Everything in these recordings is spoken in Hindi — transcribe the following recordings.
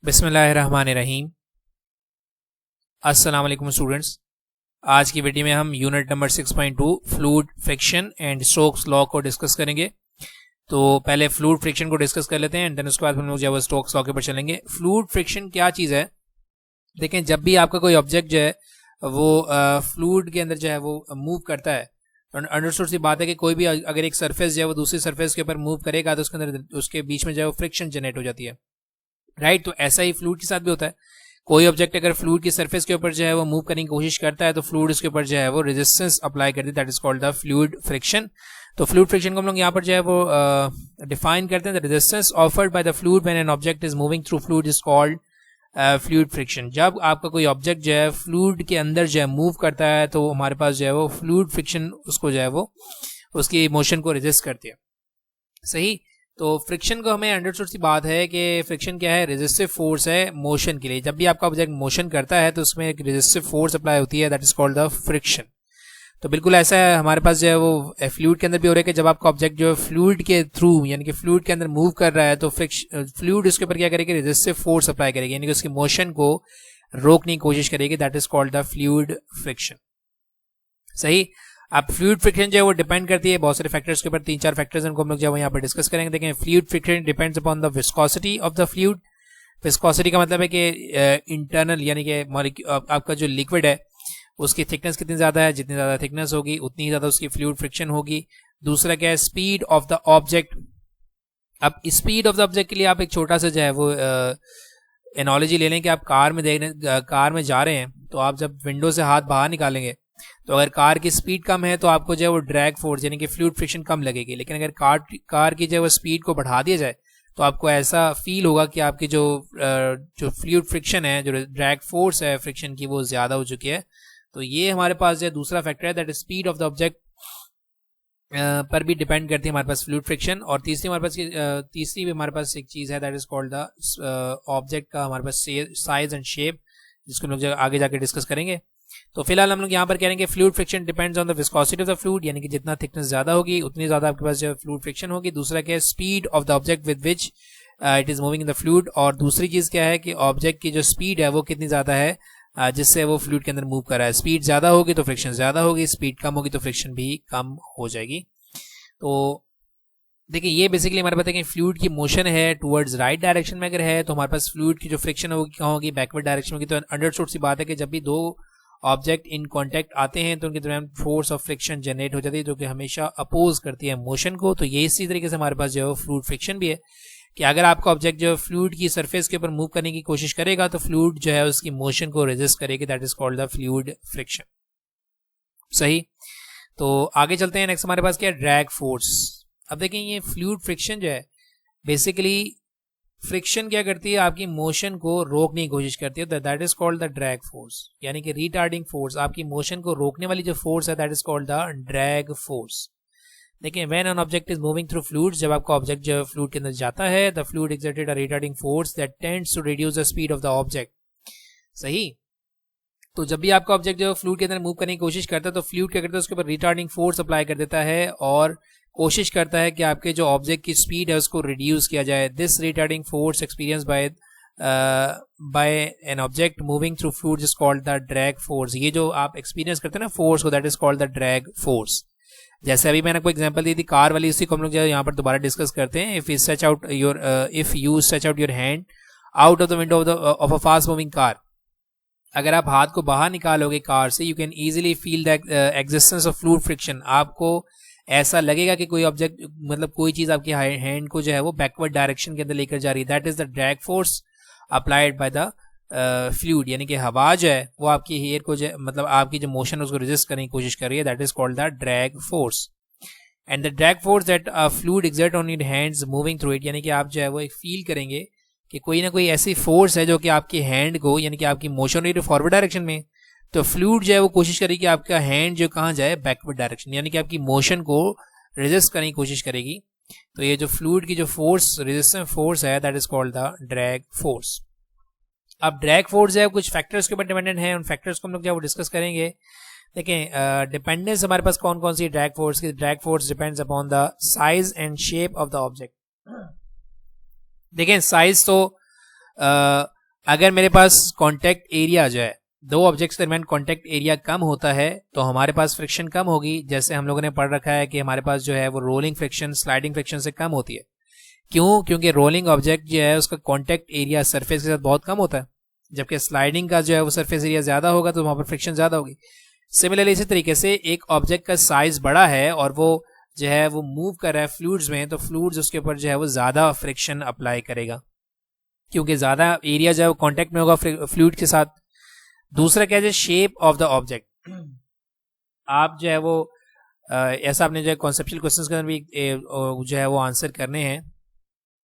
बिस्मिल्लाहिर्रहमानिर्रहीम। अस्सलाम वालेकुम स्टूडेंट्स। आज की वीडियो में हम unit number 6.2 fluid friction and Stokes law को डिस्कस करेंगे। तो पहले फ्लूइड फ्रिक्शन को डिस्कस कर लेते हैं एंड देन उसके बाद हम लोग जो है स्टोक्स लॉ के ऊपर चलेंगे। फ्लूइड फ्रिक्शन क्या चीज़ है? देखें, जब भी आपका कोई ऑब्जेक्ट जो है वो फ्लूइड के अंदर जो है वो मूव करता है, अंडरस्टूड सी बात है कि कोई भी अगर एक सरफेस जो है वो दूसरी सरफेस के ऊपर मूव करेगा तो उसके अंदर उसके बीच में जो है वो फ्रिक्शन जनरेट हो जाती है, राइट। तो ऐसा ही फ्लूइड के साथ भी होता है। कोई ऑब्जेक्ट अगर फ्लूइड की सरफेस के ऊपर जो है वो मूव करने की कोशिश करता है तो फ्लूइड उसके ऊपर जो है वो रेजिस्टेंस अप्लाई करती है, that is called the fluid friction. तो फ्लूइड फ्रिक्शन को हम लोग यहाँ पर जो है वो डिफाइन करते हैं। The resistance offered by the fluid when an object is moving through fluid is called fluid friction. जब आपका कोई ऑब्जेक्ट जो है फ्लूइड के अंदर जो है मूव करता है तो हमारे पास जो है वो फ्लूइड फ्रिक्शन उसको जो है वो उसकी मोशन को रेजिस्ट करती है, सही। तो फ्रिक्शन को हमें अंडरस्टूड सी बात है कि फ्रिक्शन क्या है? रेजिस्टिव फोर्स है मोशन के लिए। जब भी आपका ऑब्जेक्ट मोशन करता है तो उसमें एक रेजिस्टिव फोर्स अप्लाई होती है, that is called the friction. तो बिल्कुल ऐसा है हमारे पास जो है वो फ्लूइड के अंदर भी हो रहा है कि जब आपका ऑब्जेक्ट जो है फ्लूइड के थ्रू यानी कि फ्लूइड के अंदर मूव कर रहा है तो फ्लूइड उसके ऊपर क्या करेगी? रेजिस्टिव फोर्स अप्लाई करेगी, यानी कि उसकी मोशन को रोकने की कोशिश करेगी, that is called the fluid friction, सही। अब फ्लूइड फ्रिक्शन जो है वो डिपेंड करती है बहुत सारे फैक्टर्स के ऊपर। 3-4 फैक्टर्स इनको हम लोग जो है यहाँ पर डिस्कस करेंगे। देखें, fluid friction depends upon the viscosity of the fluid. Viscosity का मतलब है कि इंटरनल यानी कि आपका जो लिक्विड है उसकी थिकनेस कितनी ज़्यादा है, जितनी ज़्यादा थिकनेस होगी उतनी ही ज़्यादा उसकी फ्लूइड फ्रिक्शन होगी। दूसरा क्या है? Speed of the object. अब स्पीड ऑफ द ऑब्जेक्ट के लिए आप एक छोटा सा जो है वो एनोलॉजी ले लें कि आप कार में जा रहे हैं तो आप जब विंडो से हाथ बाहर निकालेंगे तो अगर कार की स्पीड कम है तो आपको जो है वो ड्रैग फोर्स यानी कि फ्लूइड फ्रिक्शन कम लगेगी। लेकिन अगर कार की जो है वो स्पीड को बढ़ा दिया जाए तो आपको ऐसा फील होगा कि आपकी जो फ्लूइड फ्रिक्शन है, जो ड्रैग फोर्स है फ्रिक्शन की, वो ज़्यादा हो चुकी है। तो ये हमारे पास जो है दूसरा फैक्टर है, that speed of the object पर भी डिपेंड करती है हमारे पास फ्लूइड फ्रिक्शन। और तीसरी भी हमारे पास एक चीज़ है, that is called the object का हमारे पास साइज एंड शेप, जिसको हम लोग आगे जाके डिस्कस करेंगे। तो फिलहाल हम लोग यहाँ पर करेंगे fluid friction depends on the viscosity of the fluid, यानी कि जितना थिकनेस ज़्यादा होगी उतनी ज़्यादा आपके पास जो फ्लूइड फ्रिक्शन होगी। दूसरा क्या है? Speed of the object with which it is moving in the fluid. और दूसरी चीज़ क्या है कि ऑब्जेक्ट की जो स्पीड है वो कितनी ज़्यादा है जिससे वो फ्लूइड के अंदर मूव कर रहा है। स्पीड ज़्यादा होगी तो फ्रिक्शन ज़्यादा होगी, स्पीड कम होगी तो फ्रिक्शन भी कम हो जाएगी। तो देखिए, ये बेसिकली हमारे पास है कि फ्लूइड की मोशन है टुवर्ड्स राइट डायरेक्शन में अगर है तो हमारे पास फ्लूइड की जो फ्रिक्शन होगी कहाँ होगी? बैकवर्ड डायरेक्शन होगी। तो अंडरस्टूड सी बात है कि जब भी दो ऑब्जेक्ट इन कांटेक्ट आते हैं तो उनके दरमियान फोर्स ऑफ फ्रिक्शन जनरेट हो जाती है जो कि हमेशा अपोज करती है मोशन को। तो ये इसी तरीके से हमारे पास जो है फ्लूइड फ्रिक्शन भी है कि अगर आपका ऑब्जेक्ट जो फ्लूइड की सरफेस के ऊपर मूव करने की कोशिश करेगा तो फ्लूइड जो है उसकी मोशन को रेजिस्ट करेगी, that is called the fluid friction, सही। तो आगे चलते हैं। नेक्स्ट हमारे पास क्या है? Drag force. अब देखें, ये फ्लूइड फ्रिक्शन जो है बेसिकली फ्रिक्शन क्या करती है? आपकी मोशन को रोकने की कोशिश करती है, that is called the drag force, यानी कि रिटार्डिंग फोर्स। आपकी मोशन को रोकने वाली जो फोर्स है that is called the drag force. देखिए, when an object is moving through fluid, जब आपका ऑब्जेक्ट जो फ्लूइड के अंदर जाता है, the fluid exerted a retarding force that tends to reduce the speed of the object, सही। तो जब भी आपका ऑब्जेक्ट जो फ्लूइड के अंदर मूव करने की कोशिश करता है तो फ्लूइड क्या करता है? उसके ऊपर रिटार्डिंग फोर्स अप्लाई कर देता है और कोशिश करता है कि आपके जो ऑब्जेक्ट की स्पीड है उसको रिड्यूस किया जाए। This retarding force experience by an object moving through fluid is called the drag force. ये जो आप एक्सपीरियंस करते हैं ना फोर्स को, that is called the drag force. जैसे अभी मैंने आपको एग्जांपल दी थी कार वाली, उसी को हम लोग जो है यहाँ पर दोबारा डिस्कस करते हैं। If you stretch out your hand out of the window of a fast moving car, अगर आप हाथ को बाहर निकालोगे कार से, you can easily feel the existence of fluid friction. आपको ऐसा लगेगा कि कोई ऑब्जेक्ट मतलब कोई चीज़ आपकी हैंड को जो है वो बैकवर्ड डायरेक्शन के अंदर लेकर जा रही है, that is the drag force applied by the fluid, यानी कि हवा जो है वो आपकी हेयर को जो मतलब आपकी जो मोशन उसको रेजिस्ट करने की कोशिश कर रही है, that is called the drag force. And the drag force that fluid exert on your hands moving through it, यानी कि आप जो है वो एक फील करेंगे कि कोई ना कोई ऐसी फोर्स है जो कि आपकी हैंड को यानी कि आपकी मोशन रही है फॉरवर्ड डायरेक्शन में, तो फ्लूइड जो है वो कोशिश करेगी कि आपका हैंड जो कहाँ जाए? बैकवर्ड डायरेक्शन, यानी कि आपकी मोशन को रेजिस्ट करने की कोशिश करेगी। तो ये जो फ्लूइड की जो फोर्स रेजिस्टेंस फोर्स है that is called the drag force. अब ड्रैग फोर्स है कुछ फैक्टर्स के ऊपर डिपेंडेंट है, उन फैक्टर्स को हम लोग जो है वो डिस्कस करेंगे। देखें, डिपेंडेंस हमारे पास कौन कौन सी ड्रैग फोर्स की? Drag force depends upon the size and shape of the object. देखें, साइज तो अगर मेरे पास कॉन्टैक्ट एरिया जो है, दो ऑब्जेक्ट्स के दरमियान कॉन्टैक्ट एरिया कम होता है तो हमारे पास फ्रिक्शन कम होगी। जैसे हम लोगों ने पढ़ रखा है कि हमारे पास जो है वो रोलिंग फ्रिक्शन स्लाइडिंग फ्रिक्शन से कम होती है। क्यों? क्योंकि रोलिंग ऑब्जेक्ट जो है उसका कॉन्टैक्ट एरिया सरफेस के साथ बहुत कम होता है, जबकि स्लाइडिंग का जो है वो सरफेस एरिया ज्यादा होगा, तो वहां पर फ्रिक्शन ज्यादा होगी। सिमिलरली इसी तरीके से एक ऑब्जेक्ट का साइज बड़ा है और वो जो है वो मूव कर रहा है फ्लूइड्स में, तो फ्लूइड्स उसके ऊपर जो है वो ज्यादा फ्रिक्शन अप्लाई करेगा, क्योंकि ज्यादा एरिया जो है वो कॉन्टैक्ट में होगा फ्लूइड के साथ। दूसरा क्या है, शेप ऑफ द ऑब्जेक्ट। आप जो है वो ऐसा आपने जो है कॉन्सेप्चुअल क्वेश्चंस के अंदर भी जो है वो आंसर करने हैं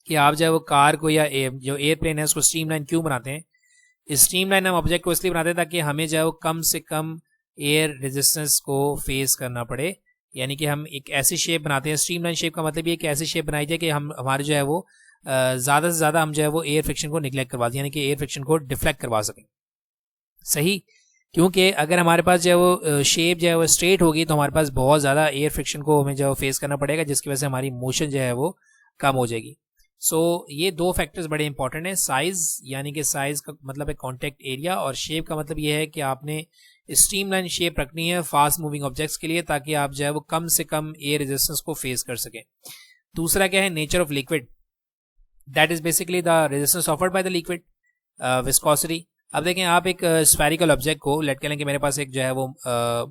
कि आप जो है वो कार को या जो एयरप्लेन है उसको स्ट्रीमलाइन क्यों बनाते हैं। स्ट्रीमलाइन हम ऑब्जेक्ट को इसलिए बनाते हैं ताकि हमें जो है वो कम से कम एयर रेजिस्टेंस को फेस करना पड़े, यानी कि हम एक ऐसी शेप बनाते हैं। स्ट्रीमलाइन शेप का मतलब ये कि ऐसी शेप बनाई जाए कि हम हमारे जो है वो ज़्यादा से ज़्यादा हम जो है वो एयर फ्रिक्शन को निगलेक्ट करवा दें, यानी कि एयर फ्रिक्शन को डिफ्लेक्ट करवा सकें। सही, क्योंकि अगर हमारे पास जो है वो शेप जो है वो स्ट्रेट होगी तो हमारे पास बहुत ज़्यादा एयर फ्रिक्शन को हमें जो है फेस करना पड़ेगा, जिसकी वजह से हमारी मोशन जो है वो कम हो जाएगी। सो ये दो फैक्टर्स बड़े इंपॉर्टेंट हैं। साइज यानी कि साइज का मतलब है कॉन्टैक्ट एरिया, और शेप का मतलब ये है कि आपने स्ट्रीमलाइन शेप रखनी है फास्ट मूविंग ऑब्जेक्ट्स के लिए, ताकि आप जो है वो कम से कम एयर रेजिस्टेंस को फेस कर सकें। दूसरा क्या है, nature of liquid, that is basically the resistance offered by the liquid, viscosity. अब देखें, आप एक स्फेरिकल ऑब्जेक्ट को, लेट करें कि मेरे पास एक जो है वो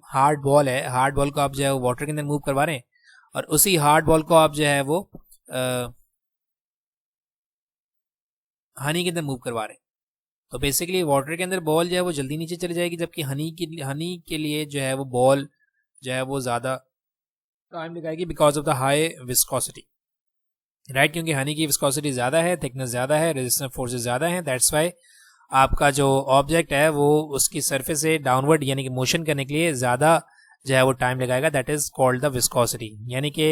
हार्ड बॉल है, हार्ड बॉल को आप जो है वो वाटर के अंदर मूव करवा रहे हैं, और उसी हार्ड बॉल को आप जो है वो हनी के अंदर मूव करवा रहे हैं, तो बेसिकली वाटर के अंदर बॉल जो है वो जल्दी नीचे चली जाएगी, जबकि हनी के लिए जो है वो बॉल जो है वो ज़्यादा टाइम लगाएगी because of the high viscosity, right. क्योंकि हनी की विस्कोसिटी ज़्यादा है, थिकनेस ज़्यादा है, रेजिस्टेंस फोर्सेस ज़्यादा है, दैट्स वाई आपका जो ऑब्जेक्ट है वो उसकी सरफेस से डाउनवर्ड यानी कि मोशन करने के लिए ज़्यादा जो है वो टाइम लगाएगा। That is called the viscosity, यानी कि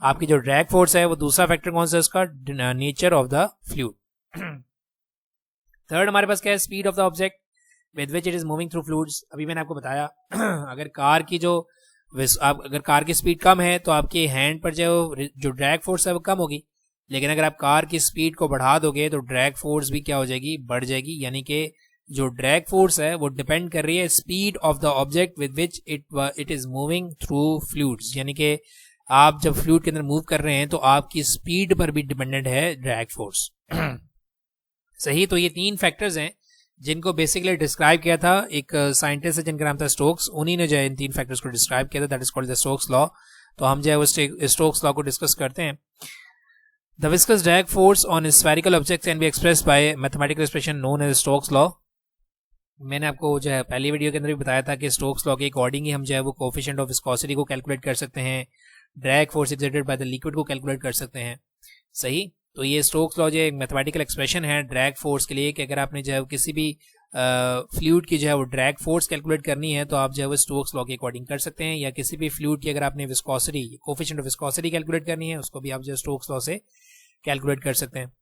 आपकी जो ड्रैग फोर्स है वो दूसरा फैक्टर कौन सा है उसका, nature of the fluid. Third हमारे पास क्या है, speed of the object with which it is moving through fluids. अभी मैंने आपको बताया अगर कार की अगर कार की स्पीड कम है तो आपके हैंड पर जो ड्रैग फोर्स है वो कम होगी, लेकिन अगर आप कार की स्पीड को बढ़ा दोगे तो ड्रैग फोर्स भी क्या हो जाएगी, बढ़ जाएगी। यानी कि जो ड्रैग फोर्स है वो डिपेंड कर रही है speed of the object with which it is moving through fluids, यानी कि आप जब फ्लूइड के अंदर मूव कर रहे हैं तो आपकी स्पीड पर भी डिपेंडेंट है ड्रैग फोर्स। सही, तो ये तीन फैक्टर्स हैं जिनको बेसिकली डिस्क्राइब किया था एक साइंटिस्ट है जिनका नाम था स्टोक्स, उन्हीं ने जो है इन तीन फैक्टर्स को डिस्क्राइब किया था, that is called the Stokes law. तो हम जो है वो स्टोक्स लॉ को डिस्कस करते हैं। The viscous drag force on a spherical object can be expressed by mathematical expression known as Stokes law। मैंने आपको जो है पहली वीडियो के अंदर भी बताया था कि स्टोक्स लॉ के अकॉर्डिंग ही हम जो है वो कोफिशिएंट ऑफ विस्कोसिटी को कैलकुलेट कर सकते हैं, drag force exerted by the liquid को कैलकुलेट कर सकते हैं। सही, तो ये स्टोक्स लॉ जो एक मैथमेटिकल एक्सप्रेशन है ड्रैग फोर्स के लिए कि अगर आपने जो है किसी भी फ्लूइड की जो है वो ड्रैग फोर्स कैलकुलेट करनी है तो आप जो है वो स्टोक्स लॉ के अकॉर्डिंग कर सकते हैं, या किसी भी फ्लूइड की अगर आपने viscosity coefficient of viscosity calculate करनी है उसको भी आप जो है स्टोक्स लॉ से कैलकुलेट कर सकते हैं।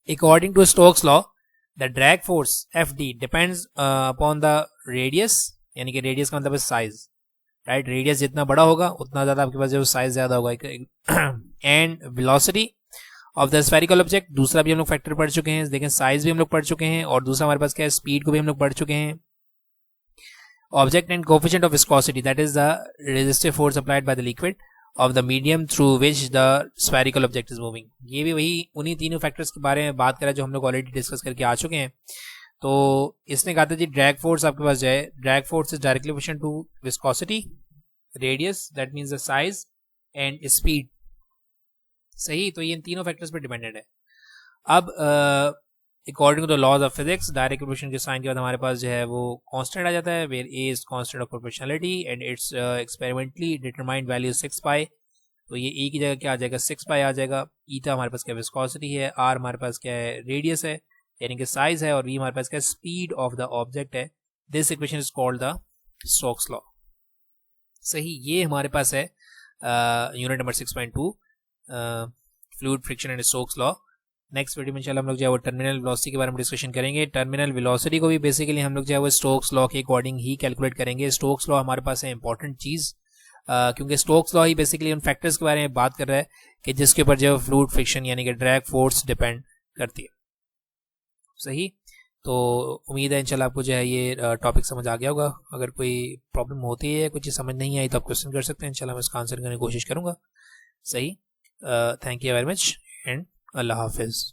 According to Stokes law the drag force Fd depends upon the radius, यानी कि रेडियस का मतलब है साइज, राइट। रेडियस जितना बड़ा होगा उतना ज्यादा आपके पास जो साइज ज्यादा होगा। And velocity of the spherical object, दूसरा भी हम लोग फैक्टर पढ़ चुके हैं, देखें साइज भी हम लोग पढ़ चुके हैं, और दूसरा हमारे पास क्या है, स्पीड को भी हम लोग पढ़ चुके हैं। Object and coefficient of viscosity, that is the resistive force applied by the liquid of the medium through which the spherical object is moving। ये भी वही उन्हीं तीनों फैक्टर्स के बारे में बात करा जो हम लोग ऑलरेडी डिस्कस करके आ चुके हैं। तो इसने कहा था जी ड्रैग फोर्स आपके पास जाए, drag force is directly proportional to viscosity, radius that means the size, and speed. सही, तो ये इन तीनों फैक्टर्स पर डिपेंडेंट है। अब according to the laws of physics direct proportion के साइन के बाद हमारे पास जो है वो कांस्टेंट आ जाता है, where a is constant of proportionality and it's experimentally determined value 6 pi. तो ये ए की जगह क्या आ जाएगा, 6 पाई आ जाएगा। ईटा हमारे पास क्या विस्कोसिटी है, आर हमारे पास क्या है रेडियस है यानी कि साइज है, और वी हमारे पास क्या स्पीड ऑफ द ऑब्जेक्ट है। This equation is called the Stokes law. सही, ये हमारे पास है unit number 6.2 fluid friction and Stokes law. Next video में इंशाल्लाह हम लोग जो है वो टर्मिनल वेलोसिटी के बारे में डिस्कशन करेंगे। टर्मिनल वेलोसिटी को भी बेसिकली हम लोग जो है वो स्टोक्स लॉ के अकॉर्डिंग ही कैलकुलेट करेंगे। स्टोक्स लॉ हमारे पास है इंपॉर्टेंट चीज़, क्योंकि स्टोक्स लॉ ही बेसिकली उन फैक्टर्स के बारे में बात कर रहा है कि जिसके ऊपर जो है फ्लूइड फ्रिक्शन यानी कि ड्रैग फोर्स डिपेंड करती है। सही। तो उम्मीद है इंशाल्लाह आपको जो है ये टॉपिक समझ आ गया होगा। अगर कोई प्रॉब्लम होती है, कुछ चीज़ समझ नहीं आई तो आप क्वेश्चन कर सकते हैं, इंशाल्लाह मैं इसका आंसर करने की कोशिश करूँगा। सही। Thank you very much and अल्लाह हाफिज़।